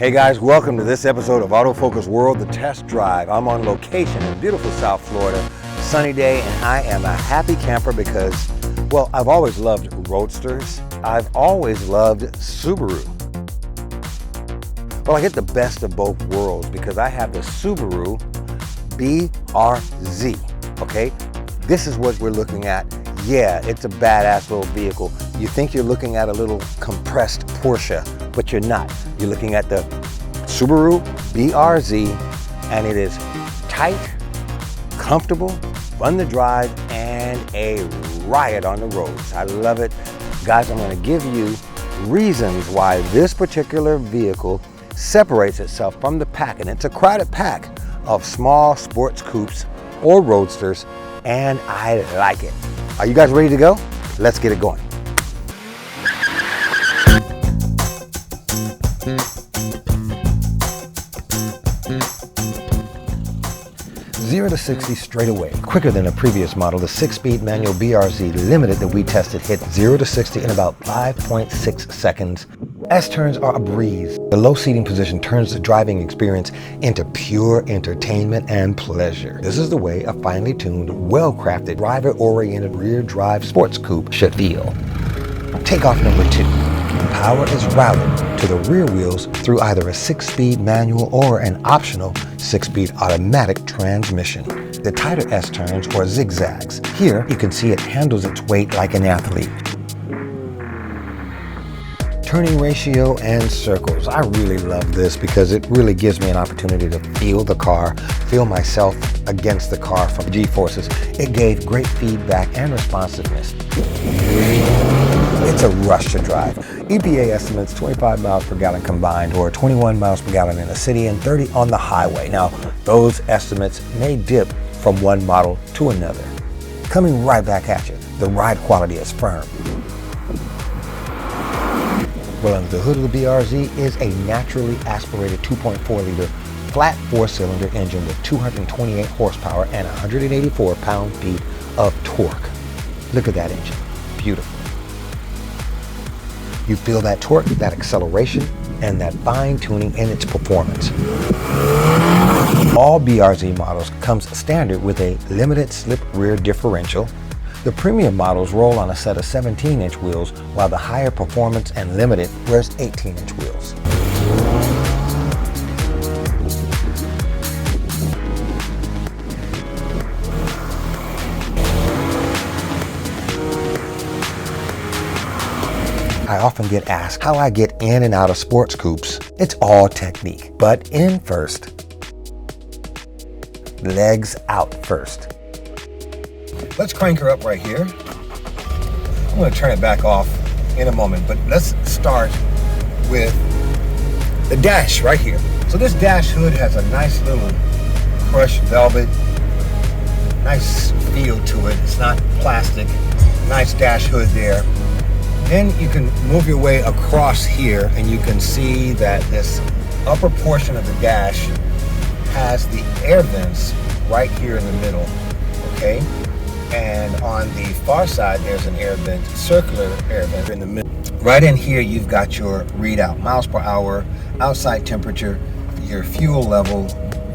Hey guys, welcome to this episode of Autofocus World, the Test Drive. I'm on location in beautiful South Florida, sunny day, and I am a happy camper because, well, I've always loved roadsters. I've always loved Subaru. Well, I get the best of both worlds because I have the Subaru BRZ, okay? This is what we're looking at. Yeah, it's a badass little vehicle. You think you're looking at a little compressed Porsche, but you're not. You're looking at the Subaru BRZ, and it is tight, comfortable, fun to drive, and a riot on the roads. I love it. Guys, I'm going to give you reasons why this particular vehicle separates itself from the pack, and it's a crowded pack of small sports coupes or roadsters, and I like it. Are you guys ready to go? Let's get it going. 0 to 60 straight away. Quicker than a previous model, the 6-speed manual BRZ Limited that we tested hit 0 to 60 in about 5.6 seconds. S-turns are a breeze. The low seating position turns the driving experience into pure entertainment and pleasure. This is the way a finely tuned, well-crafted, driver-oriented rear drive sports coupe should feel. Takeoff number 2. Power is routed to the rear wheels through either a 6-speed manual or an optional 6-speed automatic transmission. The tighter S-turns or zigzags. Here you can see it handles its weight like an athlete. Turning ratio and circles. I really love this because it really gives me an opportunity to feel the car, feel myself against the car from G-forces. It gave great feedback and responsiveness. It's a rush to drive. EPA estimates 25 miles per gallon combined, or 21 miles per gallon in the city and 30 on the highway. Now, those estimates may dip from one model to another. Coming right back at you, the ride quality is firm. Well, under the hood of the BRZ is a naturally aspirated 2.4-liter flat 4-cylinder engine with 228 horsepower and 184 pound-feet of torque. Look at that engine. Beautiful. You feel that torque, that acceleration, and that fine-tuning in its performance. All BRZ models comes standard with a limited slip rear differential. The premium models roll on a set of 17-inch wheels, while the higher performance and limited wears 18-inch wheels. I often get asked how I get in and out of sports coupes. It's all technique, but in first. Legs out first. Let's crank her up right here. I'm going to turn it back off in a moment, but let's start with the dash right here. So this dash hood has a nice little crushed velvet, nice feel to it. It's not plastic. Nice dash hood there. Then you can move your way across here and you can see that this upper portion of the dash has the air vents right here in the middle, okay? And on the far side, there's an air vent, circular air vent in the middle. Right in here, you've got your readout, miles per hour, outside temperature, your fuel level,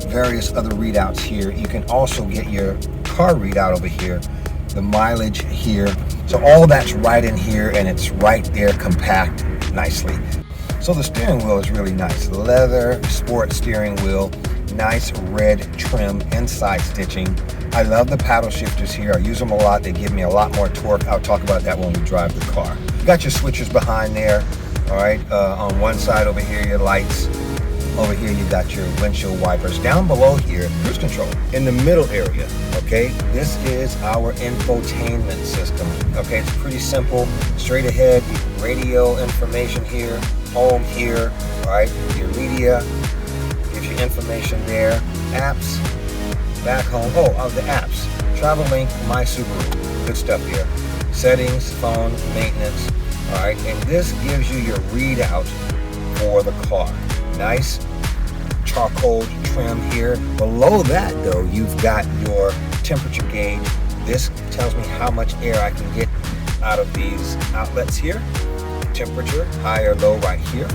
various other readouts here. You can also get your car readout over here, the mileage here. So all that's right in here, and it's right there compact nicely. So the steering wheel is really nice. Leather sport steering wheel, nice red trim, inside stitching. I love the paddle shifters here. I use them a lot. They give me a lot more torque. I'll talk about that when we drive the car. You got your switchers behind there. All right, on one side over here, your lights. Over here, you got your windshield wipers. Down below here, cruise control. In the middle area, okay, this is our infotainment system. Okay, it's pretty simple, straight ahead, radio information here, home here, all right, your media, gives you information there, apps, back home, the apps, Travel Link, My Subaru, good stuff here. Settings, phone, maintenance, all right, and this gives you your readout for the car. Nice charcoal trim here. Below that though, you've got your temperature gauge. This tells me how much air I can get out of these outlets here. Temperature, high or low right here.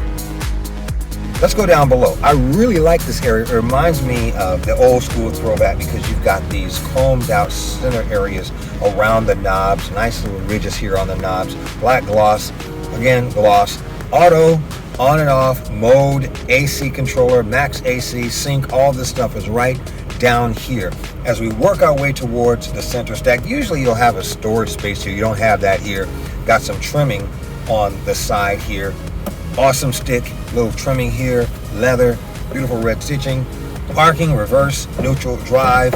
Let's go down below. I really like this area. It reminds me of the old school throwback because you've got these combed out center areas around the knobs. Nice little ridges here on the knobs. Black gloss, again, gloss. Auto, on and off, mode, AC controller, max AC, sync, all this stuff is right down here. As we work our way towards the center stack, usually you'll have a storage space here. You don't have that here. Got some trimming on the side here. Awesome stick, little trimming here, leather, beautiful red stitching, parking, reverse, neutral, drive,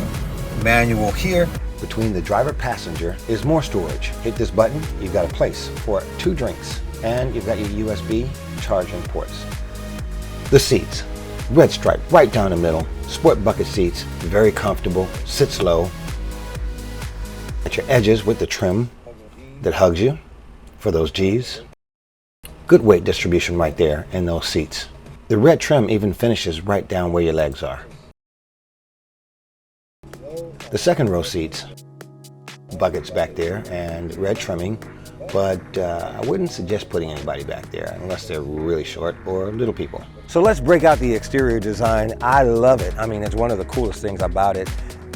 manual here. Between the driver passenger is more storage. Hit this button, you've got a place for 2 drinks, and you've got your USB charging ports. The seats, red stripe right down the middle, sport bucket seats, very comfortable, sits low. At your edges with the trim that hugs you for those G's. Good weight distribution right there in those seats. The red trim even finishes right down where your legs are. The second row seats, buckets back there and red trimming, but I wouldn't suggest putting anybody back there unless they're really short or little people. So let's break out the exterior design. I love it. I mean, it's one of the coolest things about it.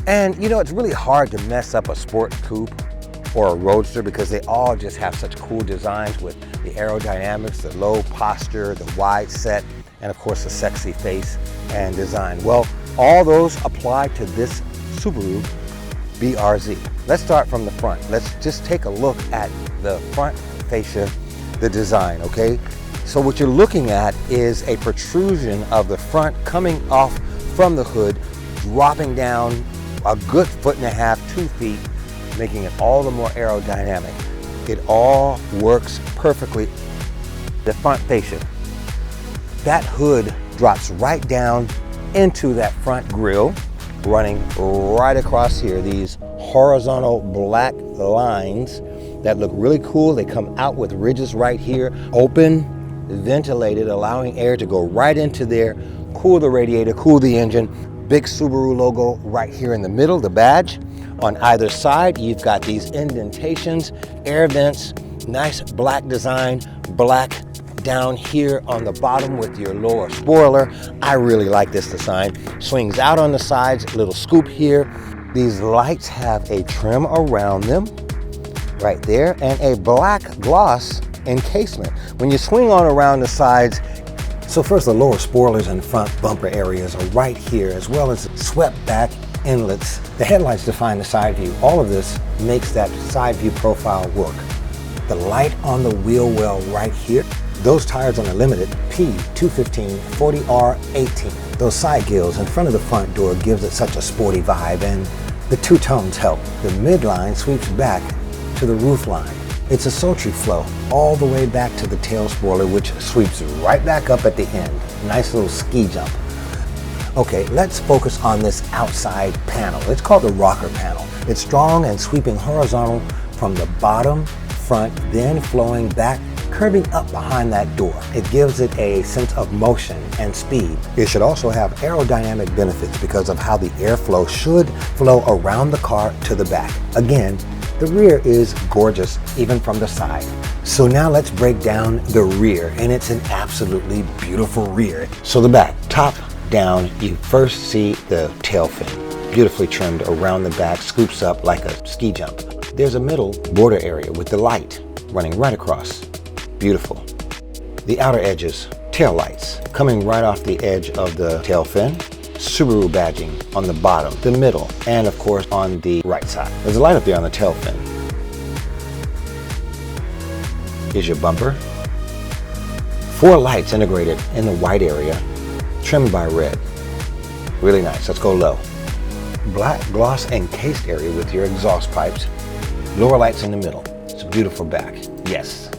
And you know, it's really hard to mess up a sport coupe or a roadster because they all just have such cool designs with the aerodynamics, the low posture, the wide set, and of course the sexy face and design. Well, all those apply to this Subaru BRZ. Let's start from the front. Let's just take a look at the front fascia, the design, okay? So what you're looking at is a protrusion of the front coming off from the hood, dropping down a good 1.5 to 2 feet, making it all the more aerodynamic. It all works perfectly. The front fascia, that hood drops right down into that front grille, running right across here, these horizontal black lines that look really cool. They come out with ridges right here, open, ventilated, allowing air to go right into there, cool the radiator, cool the engine. Big Subaru logo right here in the middle, the badge. On either side, you've got these indentations, air vents, nice black design, black down here on the bottom with your lower spoiler. I really like this design. Swings out on the sides, little scoop here. These lights have a trim around them right there and a black gloss encasement. When you swing on around the sides, so first the lower spoilers and front bumper areas are right here, as well as swept back inlets. The headlights define the side view. All of this makes that side view profile work. The light on the wheel well right here. Those tires on the limited P215 40R18. Those side gills in front of the front door gives it such a sporty vibe, and the two tones help. The midline sweeps back to the roof line. It's a sultry flow all the way back to the tail spoiler, which sweeps right back up at the end. Nice little ski jump. Okay, let's focus on this outside panel. It's called the rocker panel. It's strong and sweeping horizontal from the bottom, front, then flowing back, curving up behind that door. It gives it a sense of motion and speed. It should also have aerodynamic benefits because of how the airflow should flow around the car to the back. Again, the rear is gorgeous, even from the side. So now let's break down the rear, and it's an absolutely beautiful rear. So the back, top down, you first see the tail fin, beautifully trimmed around the back, scoops up like a ski jump. There's a middle border area with the light running right across. Beautiful. The outer edges, tail lights, coming right off the edge of the tail fin. Subaru badging on the bottom, the middle, and of course on the right side. There's a light up there on the tail fin. Here's your bumper. 4 lights integrated in the white area, trimmed by red. Really nice. Let's go low. Black gloss encased area with your exhaust pipes. Lower lights in the middle. It's a beautiful back. Yes.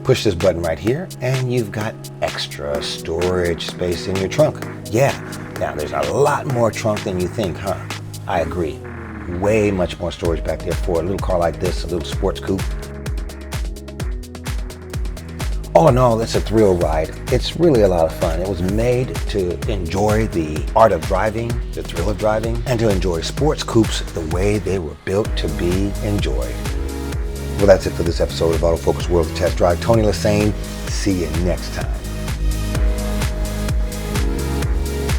Push this button right here and you've got extra storage space in your trunk. Yeah, now there's a lot more trunk than you think, huh? I agree. Way much more storage back there for a little car like this, a little sports coupe. All in all, it's a thrill ride. It's really a lot of fun. It was made to enjoy the art of driving, the thrill of driving, and to enjoy sports coupes the way they were built to be enjoyed. Well, that's it for this episode of Autofocus World of Test Drive. Tony Lassane. See you next time.